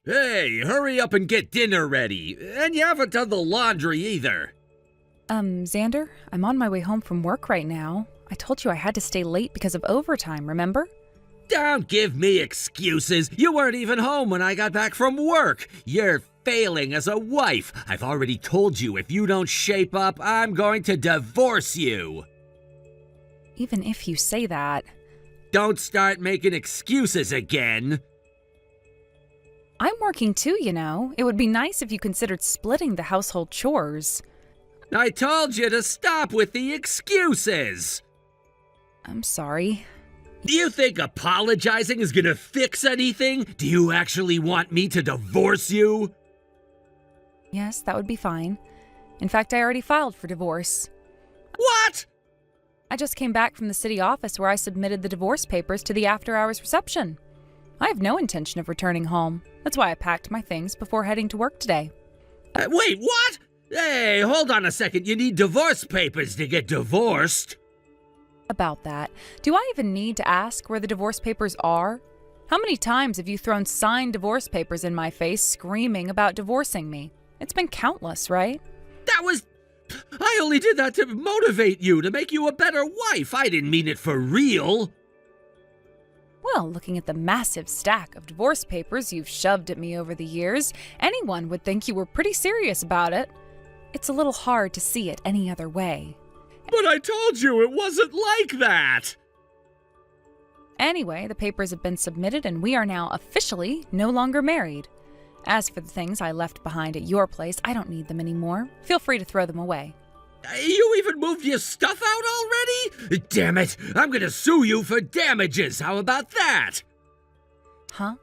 Hey, hurry up and get dinner ready. And you haven't done the laundry either. Xander, I'm on my way home from work right now. I told you I had to stay late because of overtime, remember? Don't give me excuses. You weren't even home when I got back from work. You're failing as a wife. I've already told you if you don't shape up, I'm going to divorce you. Even if you say that. Don't start making excuses again. I'm working too, you know. It would be nice if you considered splitting the household chores. I told you to stop with the excuses. I'm sorry. Do you think apologizing is gonna fix anything? Do you actually want me to divorce you? Yes, that would be fine. In fact, I already filed for divorce. What? I just came back from the city office where I submitted the divorce papers to the after-hours reception. I have no intention of returning home. That's why I packed my things before heading to work today. Wait, what? Hey, hold on a second. You need divorce papers to get divorced. About that, do I even need to ask where the divorce papers are? How many times have you thrown signed divorce papers in my face screaming about divorcing me? It's been countless, right? I only did that to motivate you, to make you a better wife. I didn't mean it for real. Well, looking at the massive stack of divorce papers you've shoved at me over the years, anyone would think you were pretty serious about it. It's a little hard to see it any other way. But I told you it wasn't like that. Anyway, the papers have been submitted and we are now officially no longer married. As for the things I left behind at your place, I don't need them anymore. Feel free to throw them away. You even moved your stuff out already? Damn it, I'm gonna sue you for damages. How about that? Huh?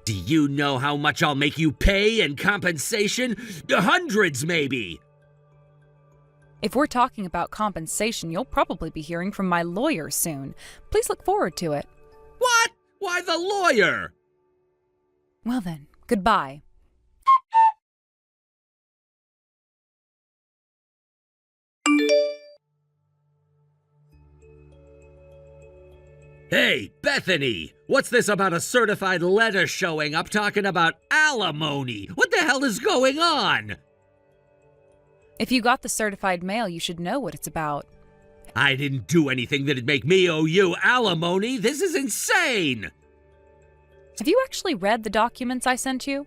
Do you know how much I'll make you pay in compensation? Hundreds, maybe. If we're talking about compensation, you'll probably be hearing from my lawyer soon. Please look forward to it. What? Why the lawyer? Well then, goodbye. Hey, Bethany! What's this about a certified letter showing up talking about alimony? What the hell is going on? If you got the certified mail, you should know what it's about. I didn't do anything that'd make me owe you alimony. This is insane! Have you actually read the documents I sent you?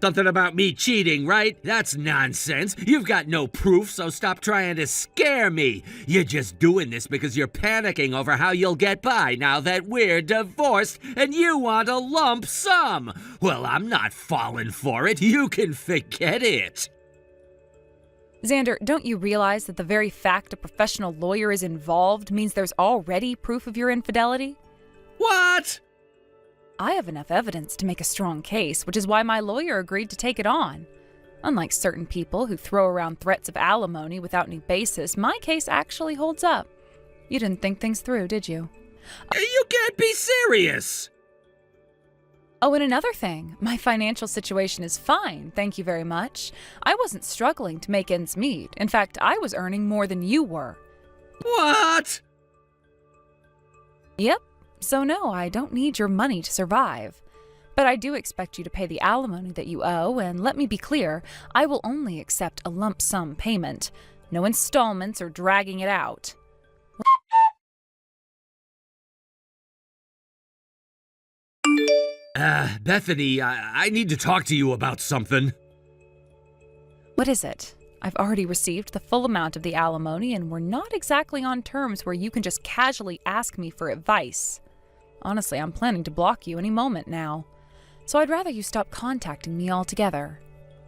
Something about me cheating, right? That's nonsense. You've got no proof, so stop trying to scare me. You're just doing this because you're panicking over how you'll get by now that we're divorced and you want a lump sum. Well, I'm not falling for it. You can forget it. Xander, don't you realize that the very fact a professional lawyer is involved means there's already proof of your infidelity? What? I have enough evidence to make a strong case, which is why my lawyer agreed to take it on. Unlike certain people who throw around threats of alimony without any basis, my case actually holds up. You didn't think things through, did you? You can't be serious. Oh, and another thing, my financial situation is fine, thank you very much. I wasn't struggling to make ends meet. In fact, I was earning more than you were. What? Yep. So no, I don't need your money to survive. But I do expect you to pay the alimony that you owe, and let me be clear, I will only accept a lump sum payment. No installments or dragging it out. Bethany, I need to talk to you about something. What is it? I've already received the full amount of the alimony, and we're not exactly on terms where you can just casually ask me for advice. Honestly, I'm planning to block you any moment now. So I'd rather you stop contacting me altogether.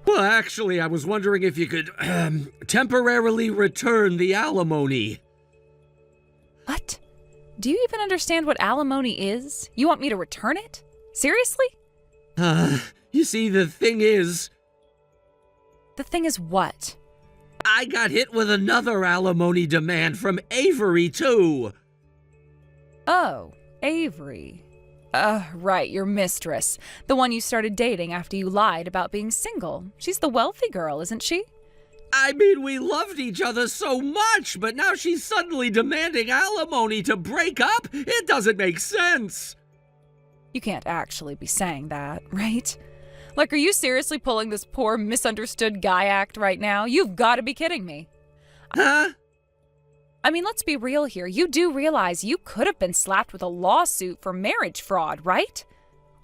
Well, actually, I was wondering if you could, temporarily return the alimony. What? Do you even understand what alimony is? You want me to return it? Seriously? You see, the thing is... The thing is what? I got hit with another alimony demand from Avery, too. Oh, Avery. Right, your mistress. The one you started dating after you lied about being single. She's the wealthy girl, isn't she? I mean, we loved each other so much, but now she's suddenly demanding alimony to break up? It doesn't make sense. You can't actually be saying that, right? Like, are you seriously pulling this poor misunderstood guy act right now? You've got to be kidding me. Huh? I mean, let's be real here. You do realize you could have been slapped with a lawsuit for marriage fraud, right?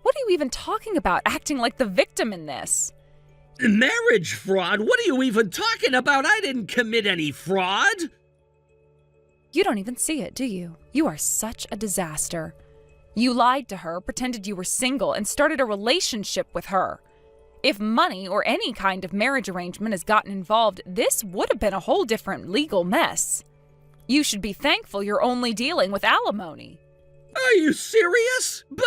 What are you even talking about, acting like the victim in this? Marriage fraud? What are you even talking about? I didn't commit any fraud. You don't even see it, do you? You are such a disaster. You lied to her, pretended you were single, and started a relationship with her. If money or any kind of marriage arrangement has gotten involved, this would have been a whole different legal mess. You should be thankful you're only dealing with alimony. Are you serious? But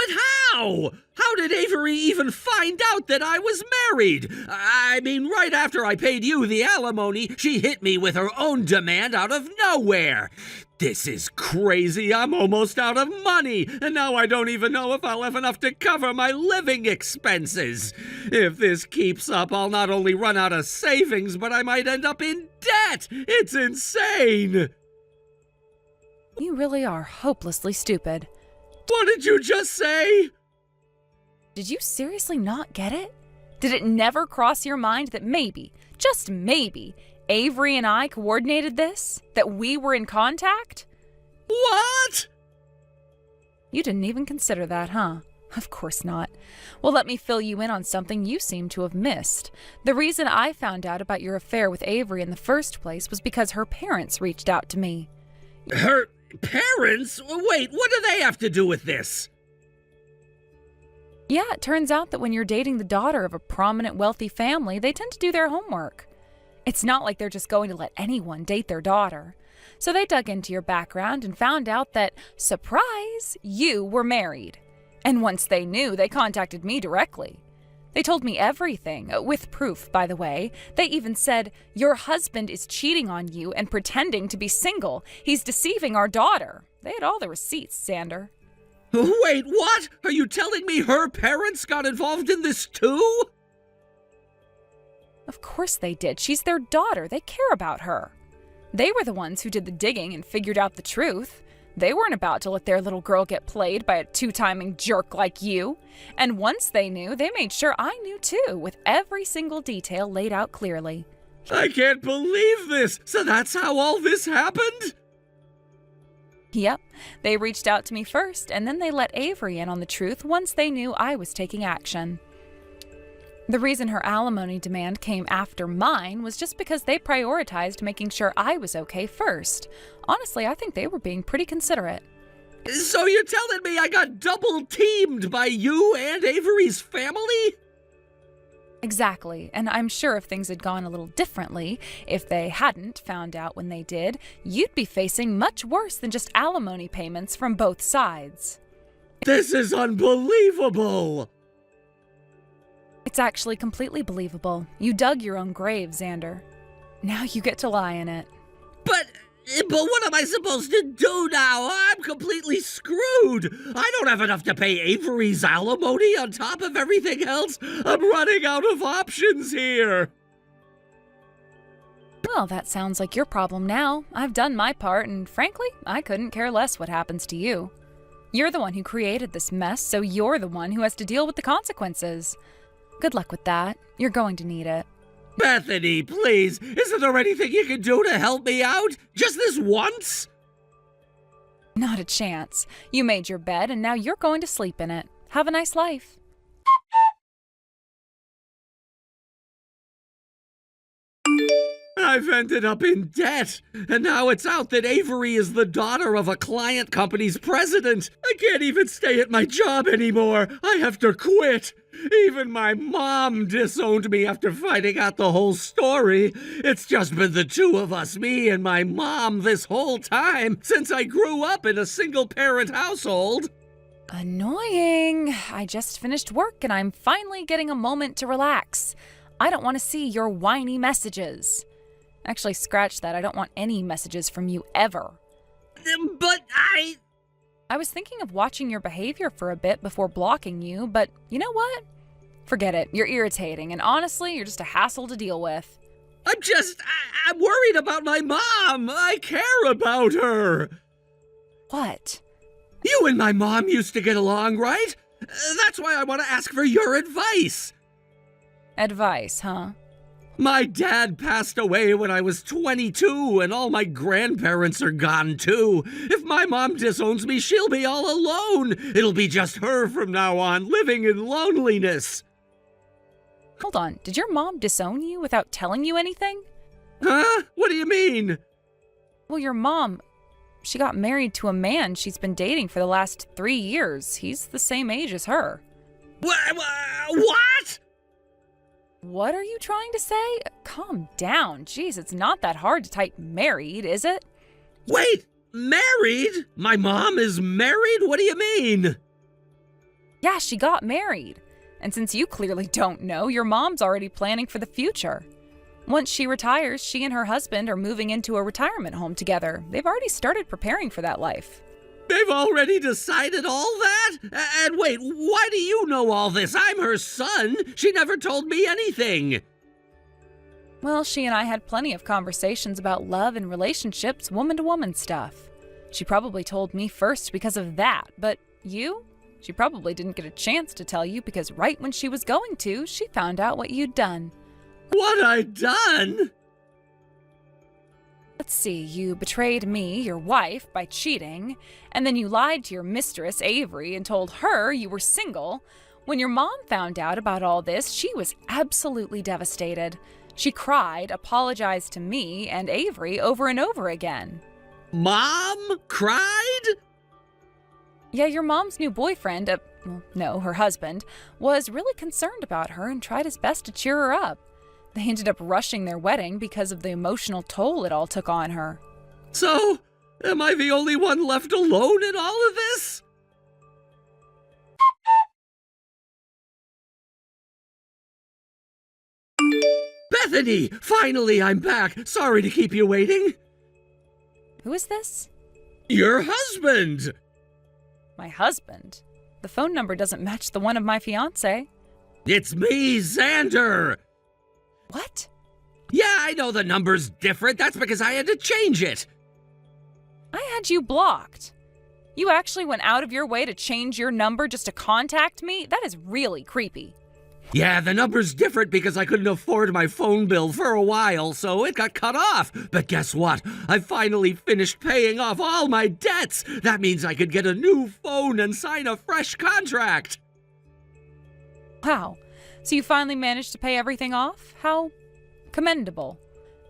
how? How did Avery even find out that I was married? I mean, right after I paid you the alimony, she hit me with her own demand out of nowhere. This is crazy. I'm almost out of money, and now I don't even know if I'll have enough to cover my living expenses. If this keeps up, I'll not only run out of savings, but I might end up in debt. It's insane. You really are hopelessly stupid. What did you just say? Did you seriously not get it? Did it never cross your mind that maybe, just maybe, Avery and I coordinated this? That we were in contact? What? You didn't even consider that, huh? Of course not. Well, let me fill you in on something you seem to have missed. The reason I found out about your affair with Avery in the first place was because her parents reached out to me. Her parents? Wait, what do they have to do with this? Yeah, it turns out that when you're dating the daughter of a prominent wealthy family, they tend to do their homework. It's not like they're just going to let anyone date their daughter. So they dug into your background and found out that, surprise, you were married. And once they knew, they contacted me directly. They told me everything, with proof, by the way. They even said, your husband is cheating on you and pretending to be single. He's deceiving our daughter. They had all the receipts, Xander. Wait, what? Are you telling me her parents got involved in this too? Of course they did. She's their daughter. They care about her. They were the ones who did the digging and figured out the truth. They weren't about to let their little girl get played by a two-timing jerk like you. And once they knew, they made sure I knew too, with every single detail laid out clearly. I can't believe this! So that's how all this happened? Yep, they reached out to me first, and then they let Avery in on the truth once they knew I was taking action. The reason her alimony demand came after mine was just because they prioritized making sure I was okay first. Honestly, I think they were being pretty considerate. So you're telling me I got double-teamed by you and Avery's family? Exactly, and I'm sure if things had gone a little differently, if they hadn't found out when they did, you'd be facing much worse than just alimony payments from both sides. This is unbelievable! It's actually completely believable. You dug your own grave, Xander. Now you get to lie in it. But what am I supposed to do now? I'm completely screwed. I don't have enough to pay Avery's alimony on top of everything else. I'm running out of options here. Well, that sounds like your problem now. I've done my part, and frankly, I couldn't care less what happens to you. You're the one who created this mess, so you're the one who has to deal with the consequences. Good luck with that. You're going to need it. Bethany, please, isn't there anything you can do to help me out? Just this once? Not a chance. You made your bed, and now you're going to sleep in it. Have a nice life. I've ended up in debt, and now it's out that Avery is the daughter of a client company's president. I can't even stay at my job anymore. I have to quit. Even my mom disowned me after finding out the whole story. It's just been the two of us, me and my mom, this whole time, since I grew up in a single-parent household. Annoying. I just finished work, and I'm finally getting a moment to relax. I don't want to see your whiny messages. Actually, scratch that. I don't want any messages from you ever. But I was thinking of watching your behavior for a bit before blocking you, but you know what? Forget it. You're irritating, and honestly, you're just a hassle to deal with. I'm worried about my mom. I care about her. What? You and my mom used to get along, right? That's why I want to ask for your advice. Advice, huh? My dad passed away when I was 22, and all my grandparents are gone too. If my mom disowns me, she'll be all alone. It'll be just her from now on, living in loneliness. Hold on, did your mom disown you without telling you anything? Huh? What do you mean? Well, your mom, she got married to a man she's been dating for the last 3 years. He's the same age as her. What? What are you trying to say? Calm down. Jeez, it's not that hard to type married, is it? Wait, married? My mom is married? What do you mean? Yeah, she got married. And since you clearly don't know, your mom's already planning for the future. Once she retires, she and her husband are moving into a retirement home together. They've already started preparing for that life. They've already decided all that? And wait, why do you know all this? I'm her son. She never told me anything. Well, she and I had plenty of conversations about love and relationships, woman-to-woman stuff. She probably told me first because of that, but you? She probably didn't get a chance to tell you because right when she was going to, she found out what you'd done. What I done? Let's see, you betrayed me, your wife, by cheating, and then you lied to your mistress, Avery, and told her you were single. When your mom found out about all this, she was absolutely devastated. She cried, apologized to me and Avery over and over again. Mom cried? Yeah, your mom's new boyfriend, her husband, was really concerned about her and tried his best to cheer her up. They ended up rushing their wedding because of the emotional toll it all took on her. So, am I the only one left alone in all of this? Bethany! Finally, I'm back! Sorry to keep you waiting. Who is this? Your husband! My husband? The phone number doesn't match the one of my fiancé. It's me, Xander! What? Yeah, I know the number's different. That's because I had to change it. I had you blocked. You actually went out of your way to change your number just to contact me? That is really creepy. Yeah, the number's different because I couldn't afford my phone bill for a while, so it got cut off. But guess what? I finally finished paying off all my debts. That means I could get a new phone and sign a fresh contract. Wow. So you finally managed to pay everything off? How commendable.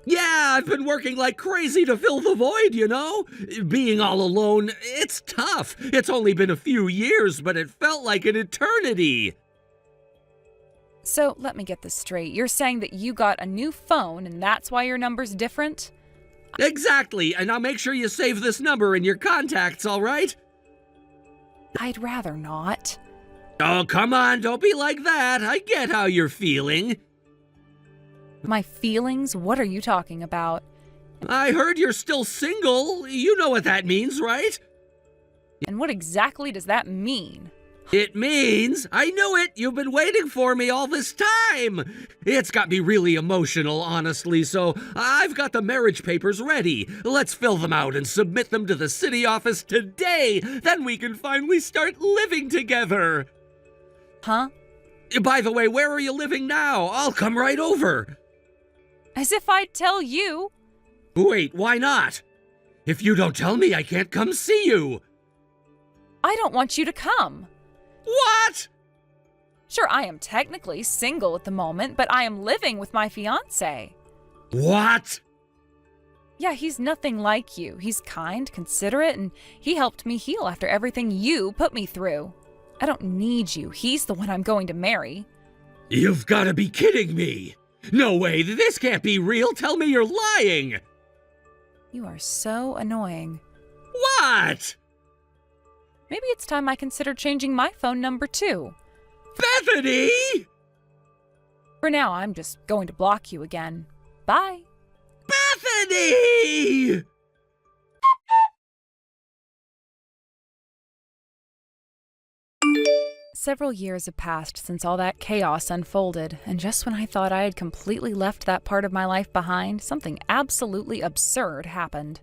Yeah, I've been working like crazy to fill the void, you know? Being all alone, it's tough. It's only been a few years, but it felt like an eternity. So let me get this straight. You're saying that you got a new phone and that's why your number's different? Exactly, and I'll make sure you save this number in your contacts, all right? I'd rather not. Oh, come on, don't be like that. I get how you're feeling. My feelings? What are you talking about? I heard you're still single. You know what that means, right? And what exactly does that mean? It means, I knew it, you've been waiting for me all this time. It's got me really emotional, honestly, so I've got the marriage papers ready. Let's fill them out and submit them to the city office today. Then we can finally start living together. Huh? By the way, where are you living now? I'll come right over. As if I'd tell you. Wait, why not? If you don't tell me, I can't come see you. I don't want you to come. What? Sure, I am technically single at the moment, but I am living with my fiancé. What? Yeah, he's nothing like you. He's kind, considerate, and he helped me heal after everything you put me through. I don't need you. He's the one I'm going to marry. You've got to be kidding me. No way, this can't be real. Tell me you're lying. You are so annoying. What? Maybe it's time I consider changing my phone number too. Bethany! For now, I'm just going to block you again. Bye. Bethany! Several years have passed since all that chaos unfolded, and just when I thought I had completely left that part of my life behind, something absolutely absurd happened.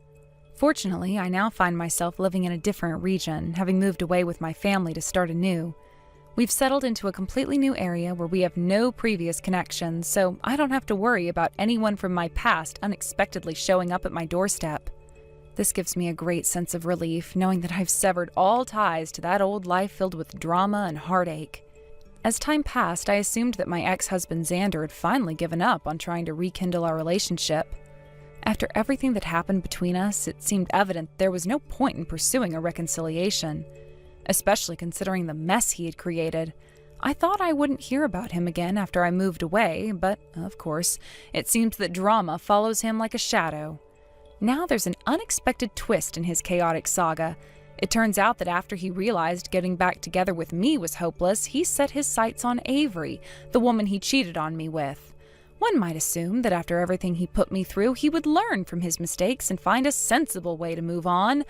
Fortunately, I now find myself living in a different region, having moved away with my family to start anew. We've settled into a completely new area where we have no previous connections, so I don't have to worry about anyone from my past unexpectedly showing up at my doorstep. This gives me a great sense of relief, knowing that I've severed all ties to that old life filled with drama and heartache. As time passed, I assumed that my ex-husband Xander had finally given up on trying to rekindle our relationship. After everything that happened between us, it seemed evident there was no point in pursuing a reconciliation, especially considering the mess he had created. I thought I wouldn't hear about him again after I moved away, but, of course, it seems that drama follows him like a shadow. Now there's an unexpected twist in his chaotic saga. It turns out that after he realized getting back together with me was hopeless, he set his sights on Avery, the woman he cheated on me with. One might assume that after everything he put me through, he would learn from his mistakes and find a sensible way to move on.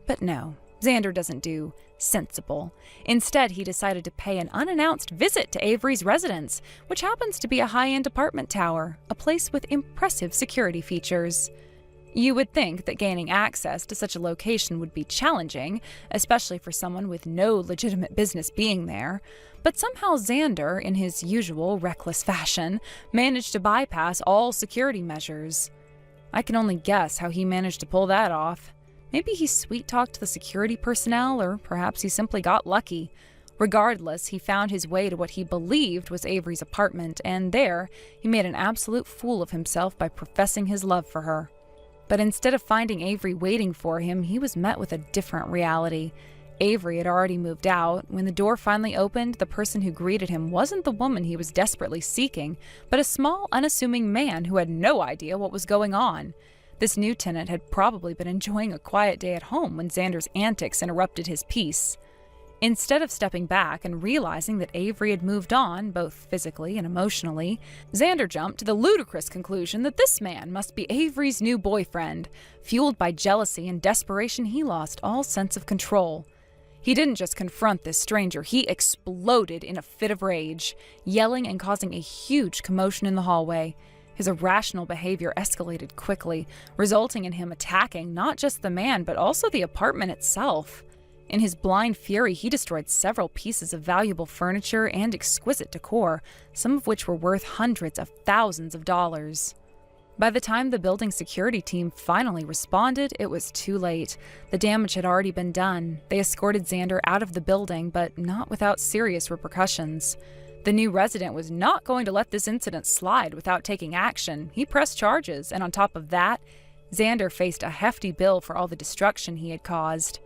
But no, Xander doesn't do sensible. Instead, he decided to pay an unannounced visit to Avery's residence, which happens to be a high-end apartment tower, a place with impressive security features. You would think that gaining access to such a location would be challenging, especially for someone with no legitimate business being there, but somehow Xander, in his usual reckless fashion, managed to bypass all security measures. I can only guess how he managed to pull that off. Maybe he sweet-talked the security personnel, or perhaps he simply got lucky. Regardless, he found his way to what he believed was Avery's apartment, and there, he made an absolute fool of himself by professing his love for her. But instead of finding Avery waiting for him, he was met with a different reality. Avery had already moved out. When the door finally opened, the person who greeted him wasn't the woman he was desperately seeking, but a small, unassuming man who had no idea what was going on. This new tenant had probably been enjoying a quiet day at home when Xander's antics interrupted his peace. Instead of stepping back and realizing that Avery had moved on, both physically and emotionally, Xander jumped to the ludicrous conclusion that this man must be Avery's new boyfriend. Fueled by jealousy and desperation, he lost all sense of control. He didn't just confront this stranger, he exploded in a fit of rage, yelling and causing a huge commotion in the hallway. His irrational behavior escalated quickly, resulting in him attacking not just the man, but also the apartment itself. In his blind fury, he destroyed several pieces of valuable furniture and exquisite decor, some of which were worth hundreds of thousands of dollars. By the time the building security team finally responded, it was too late. The damage had already been done. They escorted Xander out of the building, but not without serious repercussions. The new resident was not going to let this incident slide without taking action. He pressed charges, and on top of that, Xander faced a hefty bill for all the destruction he had caused.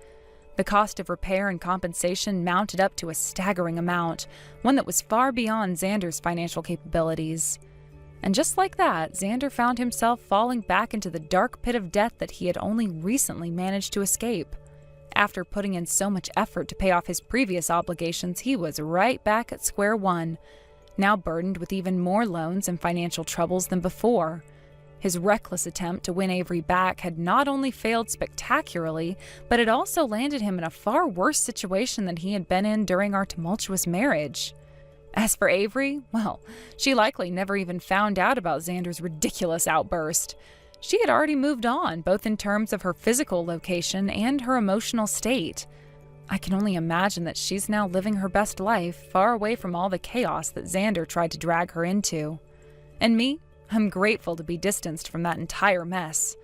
The cost of repair and compensation mounted up to a staggering amount, one that was far beyond Xander's financial capabilities. And just like that, Xander found himself falling back into the dark pit of debt that he had only recently managed to escape. After putting in so much effort to pay off his previous obligations, he was right back at square one, now burdened with even more loans and financial troubles than before. His reckless attempt to win Avery back had not only failed spectacularly, but it also landed him in a far worse situation than he had been in during our tumultuous marriage. As for Avery, well, she likely never even found out about Xander's ridiculous outburst. She had already moved on, both in terms of her physical location and her emotional state. I can only imagine that she's now living her best life, far away from all the chaos that Xander tried to drag her into. And me? I'm grateful to be distanced from that entire mess.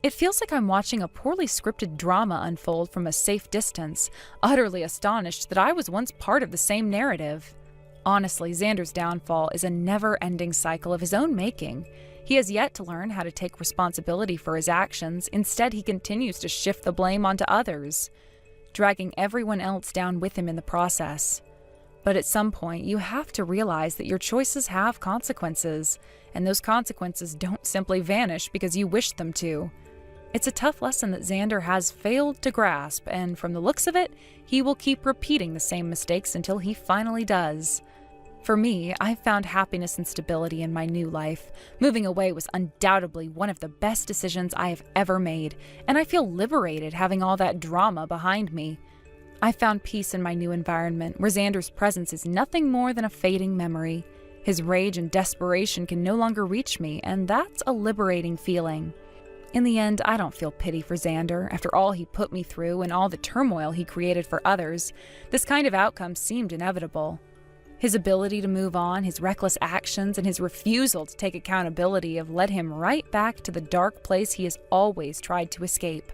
It feels like I'm watching a poorly scripted drama unfold from a safe distance, utterly astonished that I was once part of the same narrative. Honestly, Xander's downfall is a never-ending cycle of his own making. He has yet to learn how to take responsibility for his actions. Instead, he continues to shift the blame onto others, dragging everyone else down with him in the process. But at some point, you have to realize that your choices have consequences, and those consequences don't simply vanish because you wish them to. It's a tough lesson that Xander has failed to grasp, and from the looks of it, he will keep repeating the same mistakes until he finally does. For me, I've found happiness and stability in my new life. Moving away was undoubtedly one of the best decisions I have ever made, and I feel liberated having all that drama behind me. I found peace in my new environment, where Xander's presence is nothing more than a fading memory. His rage and desperation can no longer reach me, and that's a liberating feeling. In the end, I don't feel pity for Xander. After all he put me through and all the turmoil he created for others, this kind of outcome seemed inevitable. His ability to move on, his reckless actions, and his refusal to take accountability have led him right back to the dark place he has always tried to escape.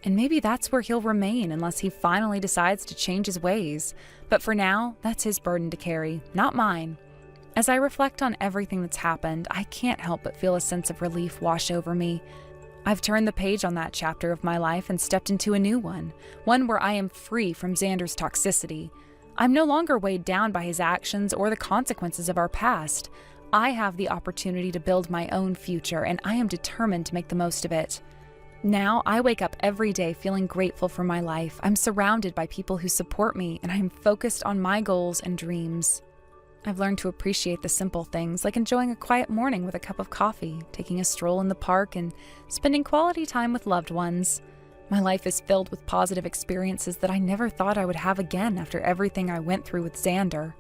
And maybe that's where he'll remain unless he finally decides to change his ways. But for now, that's his burden to carry, not mine. As I reflect on everything that's happened, I can't help but feel a sense of relief wash over me. I've turned the page on that chapter of my life and stepped into a new one where I am free from Xander's toxicity. I'm no longer weighed down by his actions or the consequences of our past. I have the opportunity to build my own future, and I am determined to make the most of it. Now, I wake up every day feeling grateful for my life. I'm surrounded by people who support me, and I am focused on my goals and dreams. I've learned to appreciate the simple things, like enjoying a quiet morning with a cup of coffee, taking a stroll in the park, and spending quality time with loved ones. My life is filled with positive experiences that I never thought I would have again after everything I went through with Xander.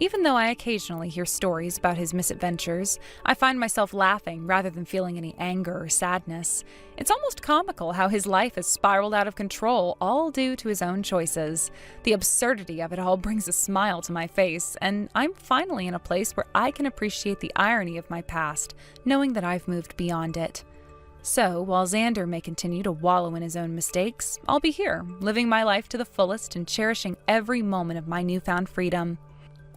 Even though I occasionally hear stories about his misadventures, I find myself laughing rather than feeling any anger or sadness. It's almost comical how his life has spiraled out of control, all due to his own choices. The absurdity of it all brings a smile to my face, and I'm finally in a place where I can appreciate the irony of my past, knowing that I've moved beyond it. So, while Xander may continue to wallow in his own mistakes, I'll be here, living my life to the fullest and cherishing every moment of my newfound freedom.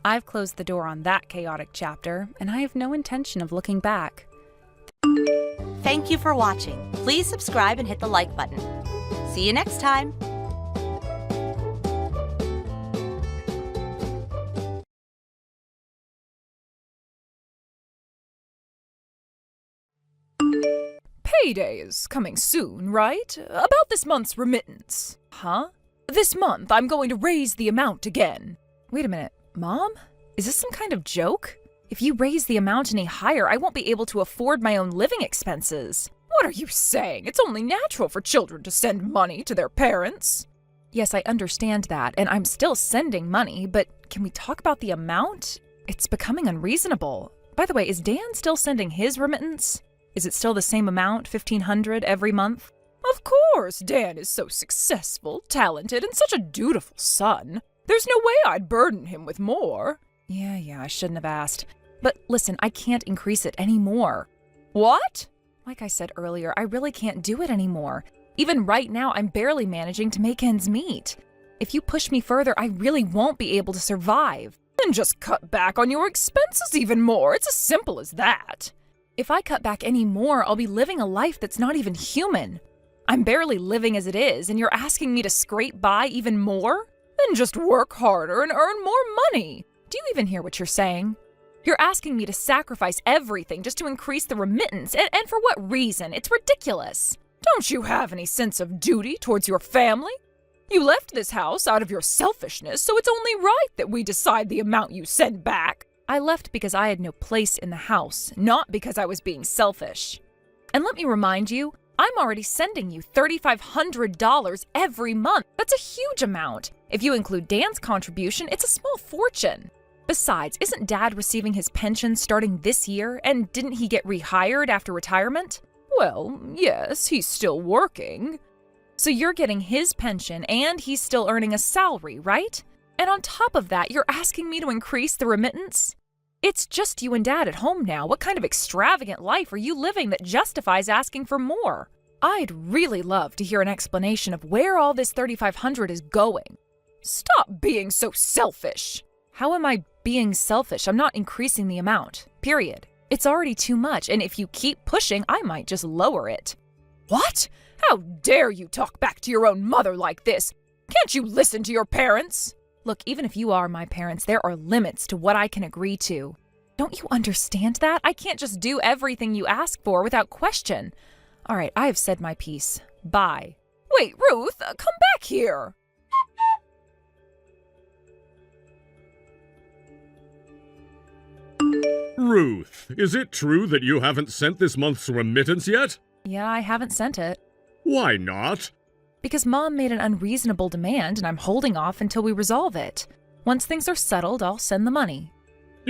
I've closed the door on that chaotic chapter, and I have no intention of looking back. Thank you for watching. Please subscribe and hit the like button. See you next time. Payday is coming soon, right? About this month's remittance. Huh? This month I'm going to raise the amount again. Wait a minute. Mom? Is this some kind of joke? If you raise the amount any higher, I won't be able to afford my own living expenses. What are you saying? It's only natural for children to send money to their parents. Yes, I understand that, and I'm still sending money, but can we talk about the amount? It's becoming unreasonable. By the way, is Dan still sending his remittance? Is it still the same amount, $1,500 every month? Of course, Dan is so successful, talented, and such a dutiful son. There's no way I'd burden him with more. Yeah, I shouldn't have asked. But listen, I can't increase it anymore. What? Like I said earlier, I really can't do it anymore. Even right now, I'm barely managing to make ends meet. If you push me further, I really won't be able to survive. Then just cut back on your expenses even more. It's as simple as that. If I cut back any more, I'll be living a life that's not even human. I'm barely living as it is, and you're asking me to scrape by even more? Then just work harder and earn more money. Do you even hear what you're saying? You're asking me to sacrifice everything just to increase the remittance, and for what reason? It's ridiculous. Don't you have any sense of duty towards your family? You left this house out of your selfishness, so it's only right that we decide the amount you send back. I left because I had no place in the house, not because I was being selfish. And let me remind you, I'm already sending you $3,500 every month. That's a huge amount. If you include Dan's contribution, it's a small fortune. Besides, isn't Dad receiving his pension starting this year, and didn't he get rehired after retirement? Well, yes, he's still working. So you're getting his pension, and he's still earning a salary, right? And on top of that, you're asking me to increase the remittance? It's just you and Dad at home now. What kind of extravagant life are you living that justifies asking for more? I'd really love to hear an explanation of where all this $3,500 is going. Stop being so selfish. How am I being selfish? I'm not increasing the amount. Period. It's already too much, and if you keep pushing, I might just lower it. What? How dare you talk back to your own mother like this? Can't you listen to your parents? Look, even if you are my parents, there are limits to what I can agree to. Don't you understand that? I can't just do everything you ask for without question. All right, I have said my piece. Bye. Wait, Ruth, come back here. Ruth, is it true that you haven't sent this month's remittance yet? Yeah, I haven't sent it. Why not? Because Mom made an unreasonable demand and I'm holding off until we resolve it. Once things are settled, I'll send the money.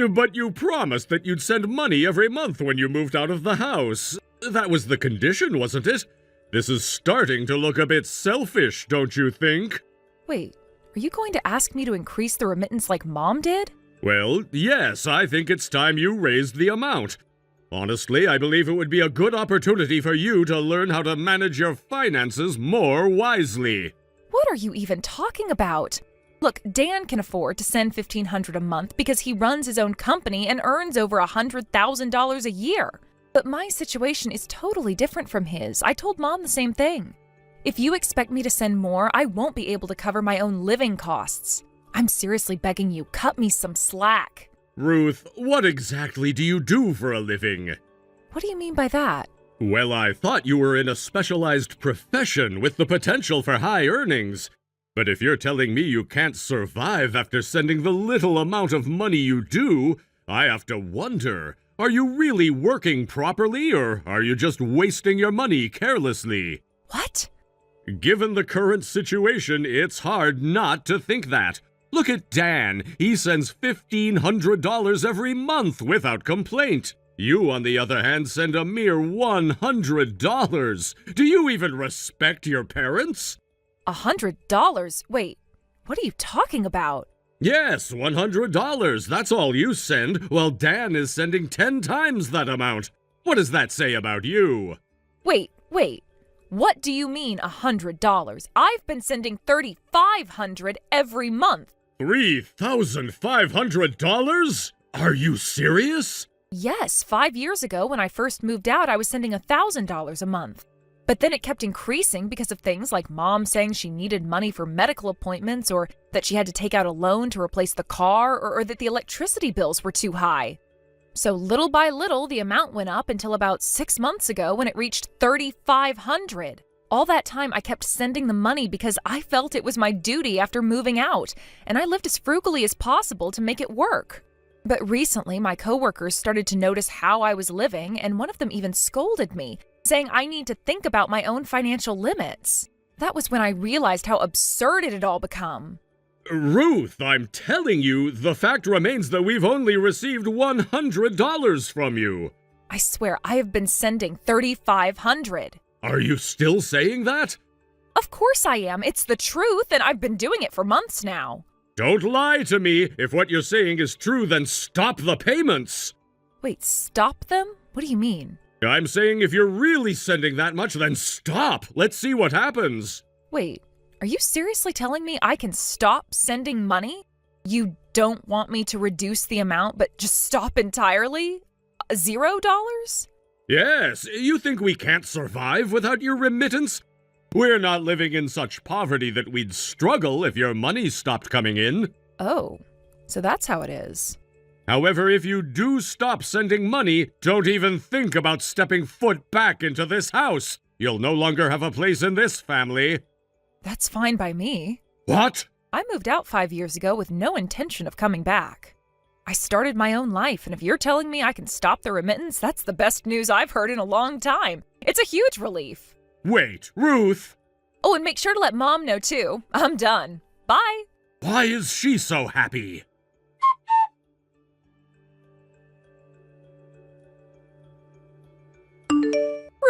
But you promised that you'd send money every month when you moved out of the house. That was the condition, wasn't it? This is starting to look a bit selfish, don't you think? Wait, are you going to ask me to increase the remittance like Mom did? Well, yes, I think it's time you raised the amount. Honestly, I believe it would be a good opportunity for you to learn how to manage your finances more wisely. What are you even talking about? Look, Dan can afford to send $1,500 a month because he runs his own company and earns over $100,000 a year. But my situation is totally different from his. I told Mom the same thing. If you expect me to send more, I won't be able to cover my own living costs. I'm seriously begging you, cut me some slack. Ruth, what exactly do you do for a living? What do you mean by that? Well, I thought you were in a specialized profession with the potential for high earnings. But if you're telling me you can't survive after sending the little amount of money you do, I have to wonder, are you really working properly or are you just wasting your money carelessly? What? Given the current situation, it's hard not to think that. Look at Dan. He sends $1,500 every month without complaint. You, on the other hand, send a mere $100. Do you even respect your parents? $100? Wait, what are you talking about? Yes, $100. That's all you send, while Dan is sending 10 times that amount. What does that say about you? Wait. What do you mean $100? I've been sending $3,500 every month. $3,500? Are you serious? Yes, 5 years ago when I first moved out, I was sending $1,000 a month. But then it kept increasing because of things like Mom saying she needed money for medical appointments or that she had to take out a loan to replace the car or that the electricity bills were too high. So little by little, the amount went up until about 6 months ago when it reached $3,500. All that time, I kept sending the money because I felt it was my duty after moving out, and I lived as frugally as possible to make it work. But recently, my coworkers started to notice how I was living, and one of them even scolded me, saying I need to think about my own financial limits. That was when I realized how absurd it had all become. Ruth, I'm telling you, the fact remains that we've only received $100 from you. I swear, I have been sending $3,500. Are you still saying that? Of course I am. It's the truth, and I've been doing it for months now. Don't lie to me. If what you're saying is true, then stop the payments. Wait, stop them? What do you mean? I'm saying if you're really sending that much, then stop. Let's see what happens. Wait, are you seriously telling me I can stop sending money? You don't want me to reduce the amount, but just stop entirely? $0? Yes, you think we can't survive without your remittance? We're not living in such poverty that we'd struggle if your money stopped coming in. Oh, so that's how it is. However, if you do stop sending money, don't even think about stepping foot back into this house. You'll no longer have a place in this family. That's fine by me. What? I moved out 5 years ago with no intention of coming back. I started my own life, and if you're telling me I can stop the remittance, that's the best news I've heard in a long time. It's a huge relief. Wait, Ruth! Oh, and make sure to let Mom know, too. I'm done. Bye. Why is she so happy?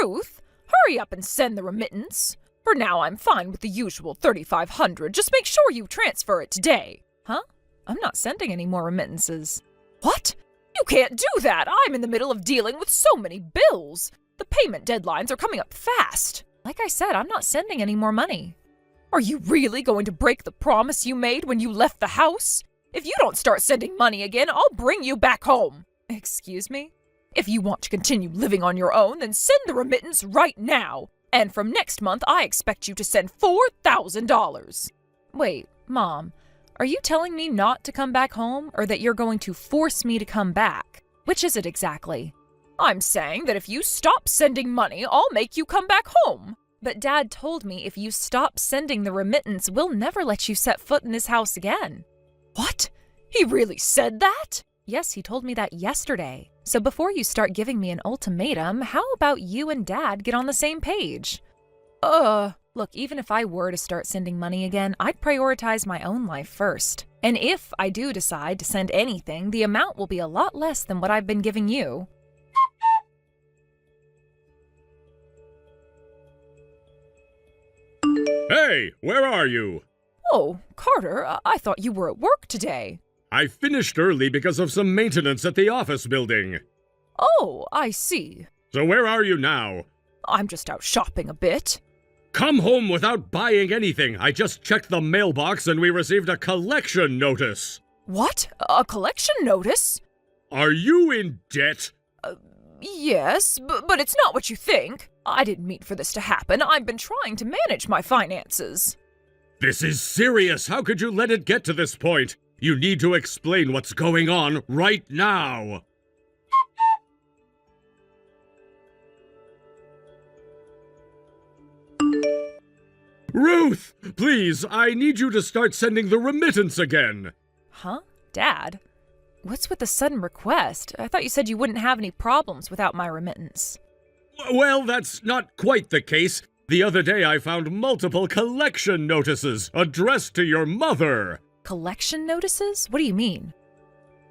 Ruth, hurry up and send the remittance. For now, I'm fine with the usual $3,500. Just make sure you transfer it today. Huh? I'm not sending any more remittances. What? You can't do that. I'm in the middle of dealing with so many bills. The payment deadlines are coming up fast. Like I said, I'm not sending any more money. Are you really going to break the promise you made when you left the house? If you don't start sending money again, I'll bring you back home. Excuse me? If you want to continue living on your own, then send the remittance right now. And from next month, I expect you to send $4,000. Wait, Mom, are you telling me not to come back home or that you're going to force me to come back? Which is it exactly? I'm saying that if you stop sending money, I'll make you come back home. But Dad told me if you stop sending the remittance, we'll never let you set foot in this house again. What? He really said that? Yes, he told me that yesterday. So before you start giving me an ultimatum, how about you and Dad get on the same page? Look, even if I were to start sending money again, I'd prioritize my own life first. And if I do decide to send anything, the amount will be a lot less than what I've been giving you. Hey, where are you? Oh, Carter, I thought you were at work today. I finished early because of some maintenance at the office building. Oh, I see. So where are you now? I'm just out shopping a bit. Come home without buying anything. I just checked the mailbox and we received a collection notice. What? A collection notice? Are you in debt? Yes, but it's not what you think. I didn't mean for this to happen. I've been trying to manage my finances. This is serious. How could you let it get to this point? You need to explain what's going on right now. Ruth, please, I need you to start sending the remittance again. Huh? Dad? What's with the sudden request? I thought you said you wouldn't have any problems without my remittance. Well, that's not quite the case. The other day I found multiple collection notices addressed to your mother. Collection notices? What do you mean?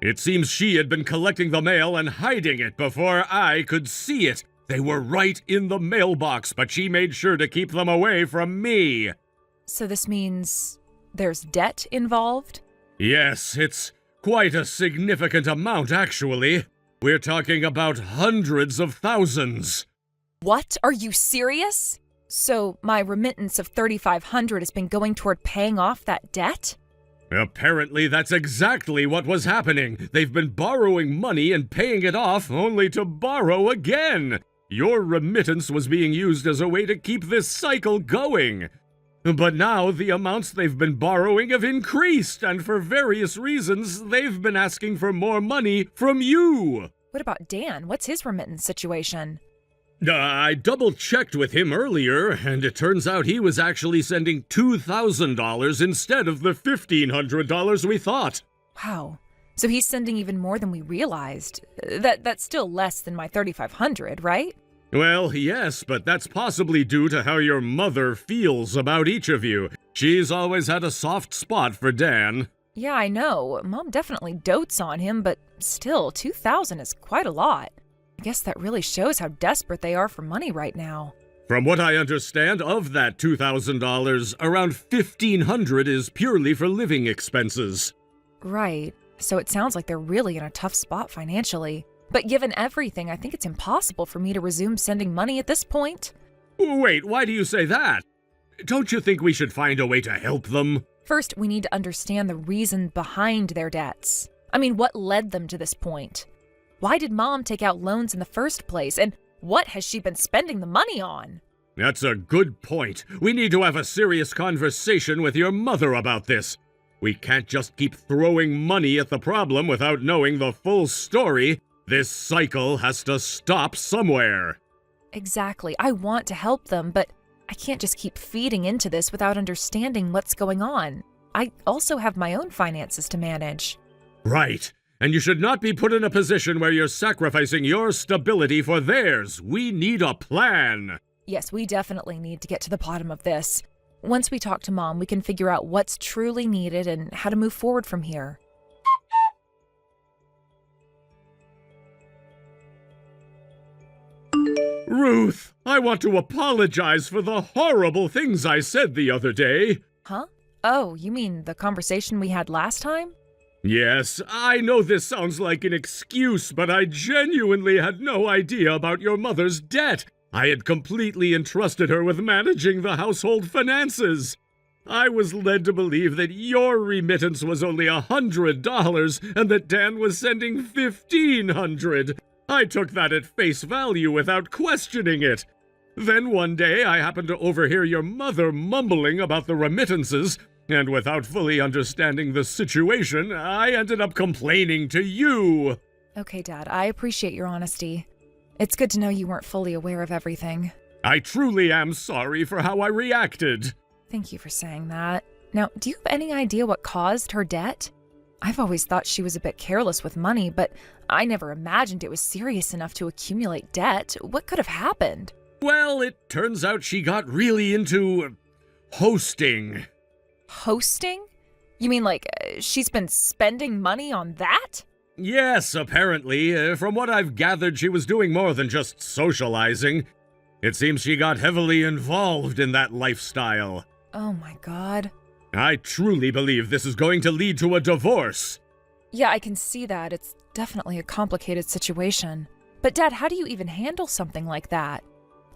It seems she had been collecting the mail and hiding it before I could see it. They were right in the mailbox, but she made sure to keep them away from me. So this means there's debt involved? Yes, it's quite a significant amount, actually. We're talking about hundreds of thousands. What? Are you serious? So my remittance of $3,500 has been going toward paying off that debt? Apparently, that's exactly what was happening. They've been borrowing money and paying it off only to borrow again. Your remittance was being used as a way to keep this cycle going. But now the amounts they've been borrowing have increased, and for various reasons, they've been asking for more money from you. What about Dan? What's his remittance situation? I double-checked with him earlier, and it turns out he was actually sending $2,000 instead of the $1,500 we thought. Wow. So he's sending even more than we realized. That's still less than my $3,500, right? Well, yes, but that's possibly due to how your mother feels about each of you. She's always had a soft spot for Dan. Yeah, I know. Mom definitely dotes on him, but still, $2,000 is quite a lot. I guess that really shows how desperate they are for money right now. From what I understand, of that $2,000, around $1,500 is purely for living expenses. Right. So it sounds like they're really in a tough spot financially. But given everything, I think it's impossible for me to resume sending money at this point. Wait, why do you say that? Don't you think we should find a way to help them? First, we need to understand the reason behind their debts. I mean, what led them to this point? Why did Mom take out loans in the first place? And what has she been spending the money on? That's a good point. We need to have a serious conversation with your mother about this. We can't just keep throwing money at the problem without knowing the full story. This cycle has to stop somewhere. Exactly. I want to help them, but I can't just keep feeding into this without understanding what's going on. I also have my own finances to manage. Right. And you should not be put in a position where you're sacrificing your stability for theirs. We need a plan. Yes, we definitely need to get to the bottom of this. Once we talk to Mom, we can figure out what's truly needed and how to move forward from here. Ruth, I want to apologize for the horrible things I said the other day. Huh? Oh, you mean the conversation we had last time? Yes, I know this sounds like an excuse, but I genuinely had no idea about your mother's debt. I had completely entrusted her with managing the household finances. I was led to believe that your remittance was only $100 and that Dan was sending $1,500. I took that at face value without questioning it. Then one day I happened to overhear your mother mumbling about the remittances, and without fully understanding the situation, I ended up complaining to you. Okay, Dad, I appreciate your honesty. It's good to know you weren't fully aware of everything. I truly am sorry for how I reacted. Thank you for saying that. Now, do you have any idea what caused her debt? I've always thought she was a bit careless with money, but I never imagined it was serious enough to accumulate debt. What could have happened? Well, it turns out she got really into hosting. Hosting? You mean like she's been spending money on that? Yes, apparently. From what I've gathered, she was doing more than just socializing. It seems she got heavily involved in that lifestyle. Oh my God. I truly believe this is going to lead to a divorce. Yeah, I can see that. It's definitely a complicated situation. But Dad, how do you even handle something like that?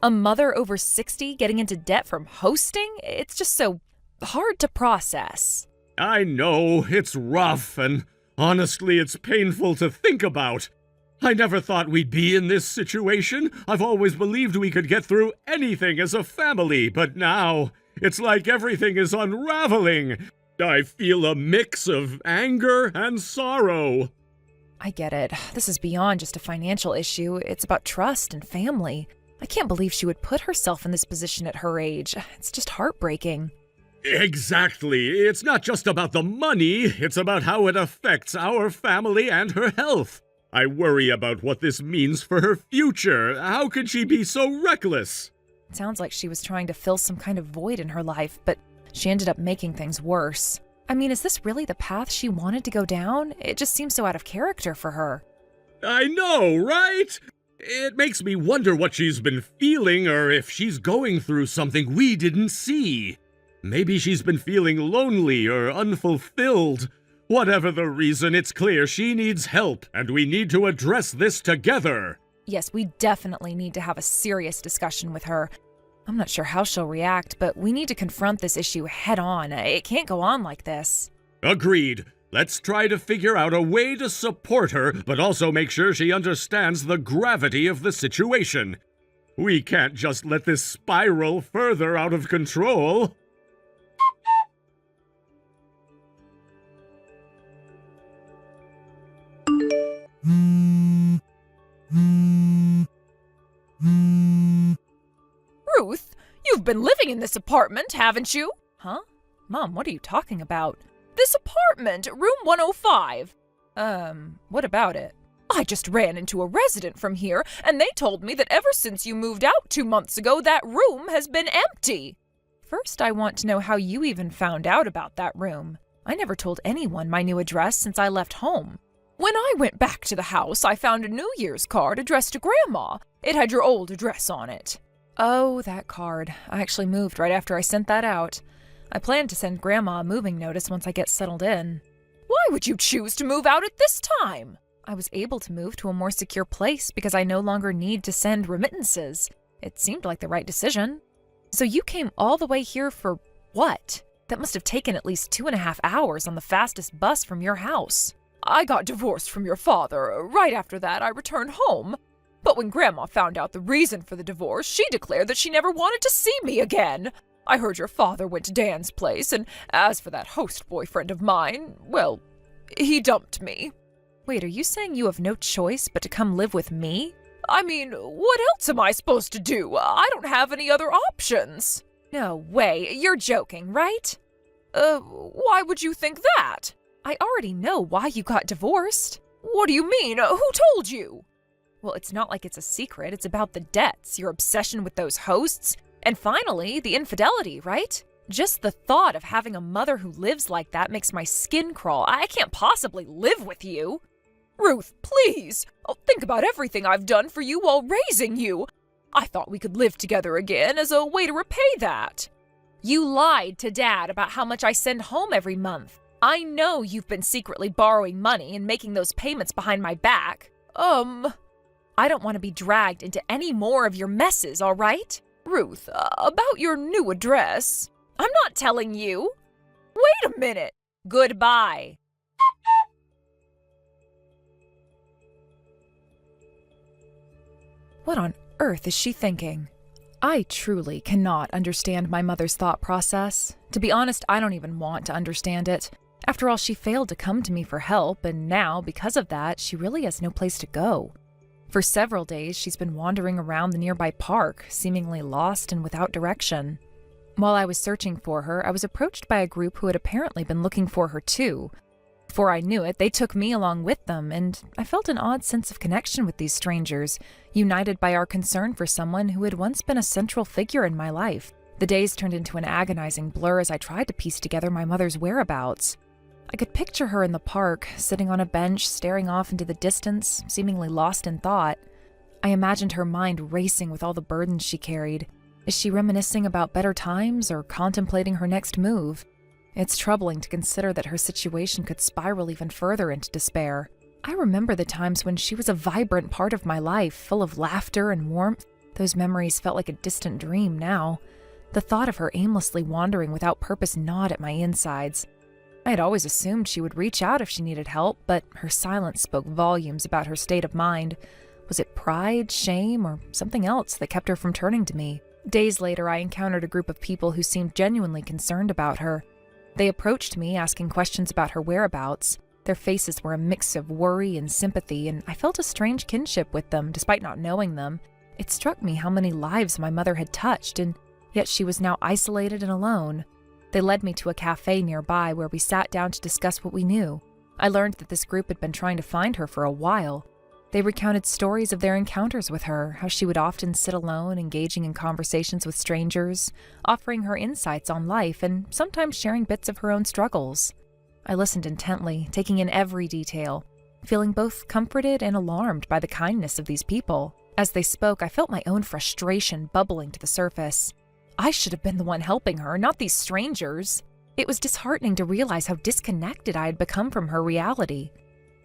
A mother over 60 getting into debt from hosting? It's just so hard to process. I know, it's rough, and honestly, it's painful to think about. I never thought we'd be in this situation. I've always believed we could get through anything as a family, but now it's like everything is unraveling. I feel a mix of anger and sorrow. I get it. This is beyond just a financial issue. It's about trust and family. I can't believe she would put herself in this position at her age. It's just heartbreaking. Exactly. It's not just about the money, it's about how it affects our family and her health. I worry about what this means for her future. How could she be so reckless? It sounds like she was trying to fill some kind of void in her life, but she ended up making things worse. I mean, is this really the path she wanted to go down? It just seems so out of character for her. I know, right? It makes me wonder what she's been feeling or if she's going through something we didn't see. Maybe she's been feeling lonely or unfulfilled. Whatever the reason, it's clear she needs help, and we need to address this together. Yes, we definitely need to have a serious discussion with her. I'm not sure how she'll react, but we need to confront this issue head on. It can't go on like this. Agreed. Let's try to figure out a way to support her, but also make sure she understands the gravity of the situation. We can't just let this spiral further out of control. Ruth, you've been living in this apartment, haven't you? Huh? Mom, what are you talking about? This apartment, room 105. What about it? I just ran into a resident from here, and they told me that ever since you moved out 2 months ago, that room has been empty. First, I want to know how you even found out about that room. I never told anyone my new address since I left home. When I went back to the house, I found a New Year's card addressed to Grandma. It had your old address on it. Oh, that card. I actually moved right after I sent that out. I plan to send Grandma a moving notice once I get settled in. Why would you choose to move out at this time? I was able to move to a more secure place because I no longer need to send remittances. It seemed like the right decision. So you came all the way here for what? That must have taken at least 2.5 hours on the fastest bus from your house. I got divorced from your father. Right after that, I returned home. But when Grandma found out the reason for the divorce, she declared that she never wanted to see me again. I heard your father went to Dan's place, and as for that host boyfriend of mine, well, he dumped me. Wait, are you saying you have no choice but to come live with me? I mean, what else am I supposed to do? I don't have any other options. No way, you're joking, right? Why would you think that? I already know why you got divorced. What do you mean? Who told you? Well, it's not like it's a secret. It's about the debts, your obsession with those hosts, and finally, the infidelity, right? Just the thought of having a mother who lives like that makes my skin crawl. I can't possibly live with you. Ruth, please. Think about everything I've done for you while raising you. I thought we could live together again as a way to repay that. You lied to Dad about how much I send home every month. I know you've been secretly borrowing money and making those payments behind my back. I don't want to be dragged into any more of your messes, all right? Ruth, about your new address. I'm not telling you. Wait a minute. Goodbye. What on earth is she thinking? I truly cannot understand my mother's thought process. To be honest, I don't even want to understand it. After all, she failed to come to me for help, and now, because of that, she really has no place to go. For several days, she's been wandering around the nearby park, seemingly lost and without direction. While I was searching for her, I was approached by a group who had apparently been looking for her too. Before I knew it, they took me along with them, and I felt an odd sense of connection with these strangers, united by our concern for someone who had once been a central figure in my life. The days turned into an agonizing blur as I tried to piece together my mother's whereabouts. I could picture her in the park, sitting on a bench, staring off into the distance, seemingly lost in thought. I imagined her mind racing with all the burdens she carried. Is she reminiscing about better times or contemplating her next move? It's troubling to consider that her situation could spiral even further into despair. I remember the times when she was a vibrant part of my life, full of laughter and warmth. Those memories felt like a distant dream now. The thought of her aimlessly wandering without purpose gnawed at my insides. I had always assumed she would reach out if she needed help, but her silence spoke volumes about her state of mind. Was it pride, shame, or something else that kept her from turning to me? Days later, I encountered a group of people who seemed genuinely concerned about her. They approached me, asking questions about her whereabouts. Their faces were a mix of worry and sympathy, and I felt a strange kinship with them, despite not knowing them. It struck me how many lives my mother had touched, and yet she was now isolated and alone. They led me to a cafe nearby where we sat down to discuss what we knew. I learned that this group had been trying to find her for a while. They recounted stories of their encounters with her, how she would often sit alone, engaging in conversations with strangers, offering her insights on life, and sometimes sharing bits of her own struggles. I listened intently, taking in every detail, feeling both comforted and alarmed by the kindness of these people. As they spoke, I felt my own frustration bubbling to the surface. I should have been the one helping her, not these strangers. It was disheartening to realize how disconnected I had become from her reality.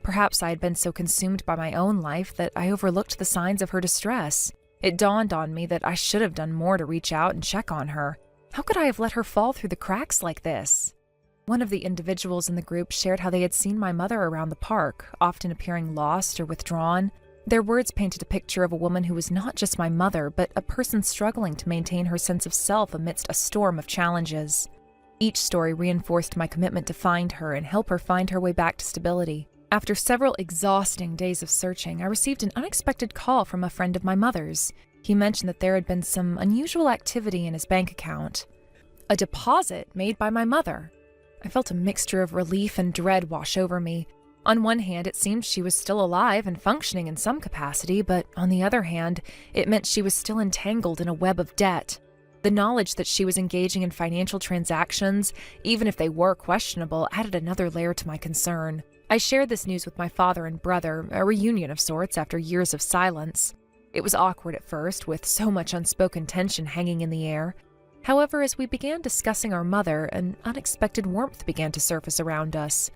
Perhaps I had been so consumed by my own life that I overlooked the signs of her distress. It dawned on me that I should have done more to reach out and check on her. How could I have let her fall through the cracks like this? One of the individuals in the group shared how they had seen my mother around the park, often appearing lost or withdrawn. Their words painted a picture of a woman who was not just my mother, but a person struggling to maintain her sense of self amidst a storm of challenges. Each story reinforced my commitment to find her and help her find her way back to stability. After several exhausting days of searching, I received an unexpected call from a friend of my mother's. He mentioned that there had been some unusual activity in his bank account. A deposit made by my mother. I felt a mixture of relief and dread wash over me. On one hand, it seemed she was still alive and functioning in some capacity, but on the other hand, it meant she was still entangled in a web of debt. The knowledge that she was engaging in financial transactions, even if they were questionable, added another layer to my concern. I shared this news with my father and brother, a reunion of sorts after years of silence. It was awkward at first, with so much unspoken tension hanging in the air. However, as we began discussing our mother, an unexpected warmth began to surface around us.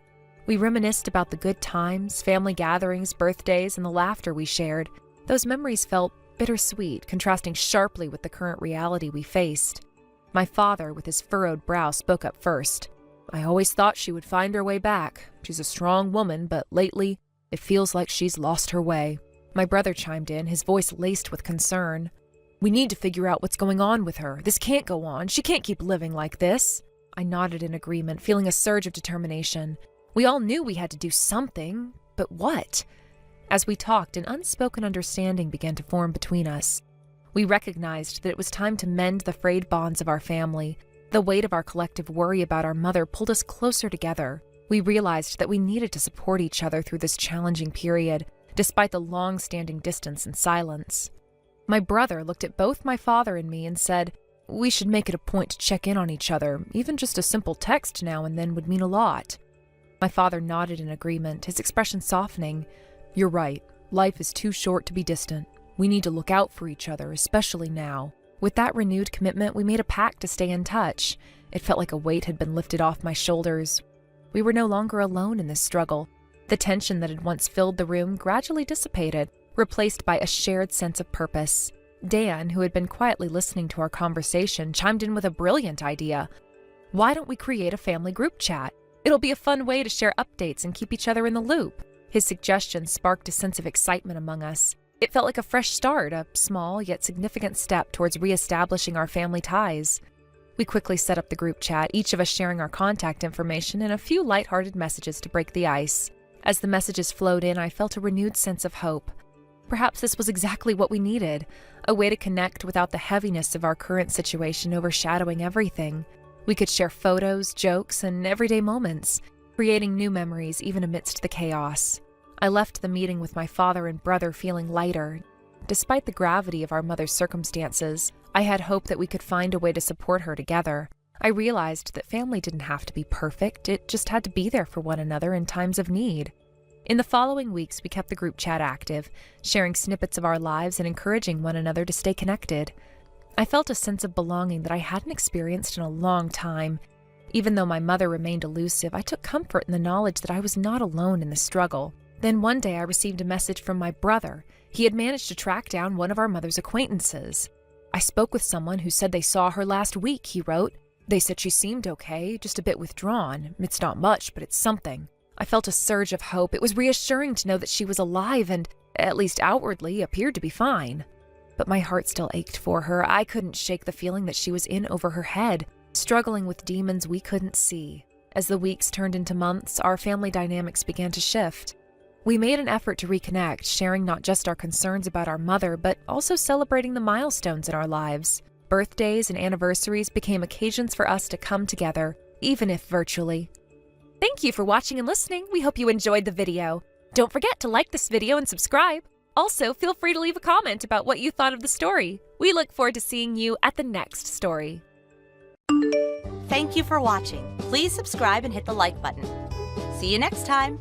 We reminisced about the good times, family gatherings, birthdays, and the laughter we shared. Those memories felt bittersweet, contrasting sharply with the current reality we faced. My father, with his furrowed brow, spoke up first. I always thought she would find her way back. She's a strong woman, but lately, it feels like she's lost her way. My brother chimed in, his voice laced with concern. We need to figure out what's going on with her. This can't go on. She can't keep living like this. I nodded in agreement, feeling a surge of determination. We all knew we had to do something, but what? As we talked, an unspoken understanding began to form between us. We recognized that it was time to mend the frayed bonds of our family. The weight of our collective worry about our mother pulled us closer together. We realized that we needed to support each other through this challenging period, despite the long-standing distance and silence. My brother looked at both my father and me and said, "We should make it a point to check in on each other. Even just a simple text now and then would mean a lot." My father nodded in agreement, his expression softening. "You're right. Life is too short to be distant. We need to look out for each other, especially now." With that renewed commitment, we made a pact to stay in touch. It felt like a weight had been lifted off my shoulders. We were no longer alone in this struggle. The tension that had once filled the room gradually dissipated, replaced by a shared sense of purpose. Dan, who had been quietly listening to our conversation, chimed in with a brilliant idea. "Why don't we create a family group chat? It'll be a fun way to share updates and keep each other in the loop." His suggestion sparked a sense of excitement among us. It felt like a fresh start, a small yet significant step towards reestablishing our family ties. We quickly set up the group chat, each of us sharing our contact information and a few lighthearted messages to break the ice. As the messages flowed in, I felt a renewed sense of hope. Perhaps this was exactly what we needed, a way to connect without the heaviness of our current situation overshadowing everything. We could share photos, jokes, and everyday moments, creating new memories even amidst the chaos. I left the meeting with my father and brother feeling lighter. Despite the gravity of our mother's circumstances, I had hope that we could find a way to support her together. I realized that family didn't have to be perfect, it just had to be there for one another in times of need. In the following weeks, we kept the group chat active, sharing snippets of our lives and encouraging one another to stay connected. I felt a sense of belonging that I hadn't experienced in a long time. Even though my mother remained elusive, I took comfort in the knowledge that I was not alone in the struggle. Then one day I received a message from my brother. He had managed to track down one of our mother's acquaintances. I spoke with someone who said they saw her last week, he wrote. They said she seemed okay, just a bit withdrawn. It's not much, but it's something. I felt a surge of hope. It was reassuring to know that she was alive and, at least outwardly, appeared to be fine. But my heart still ached for her. I couldn't shake the feeling that she was in over her head, struggling with demons we couldn't see. As the weeks turned into months, our family dynamics began to shift. We made an effort to reconnect, sharing not just our concerns about our mother, but also celebrating the milestones in our lives. Birthdays and anniversaries became occasions for us to come together, even if virtually. Thank you for watching and listening. We hope you enjoyed the video. Don't forget to like this video and subscribe. Also, feel free to leave a comment about what you thought of the story. We look forward to seeing you at the next story. Thank you for watching. Please subscribe and hit the like button. See you next time.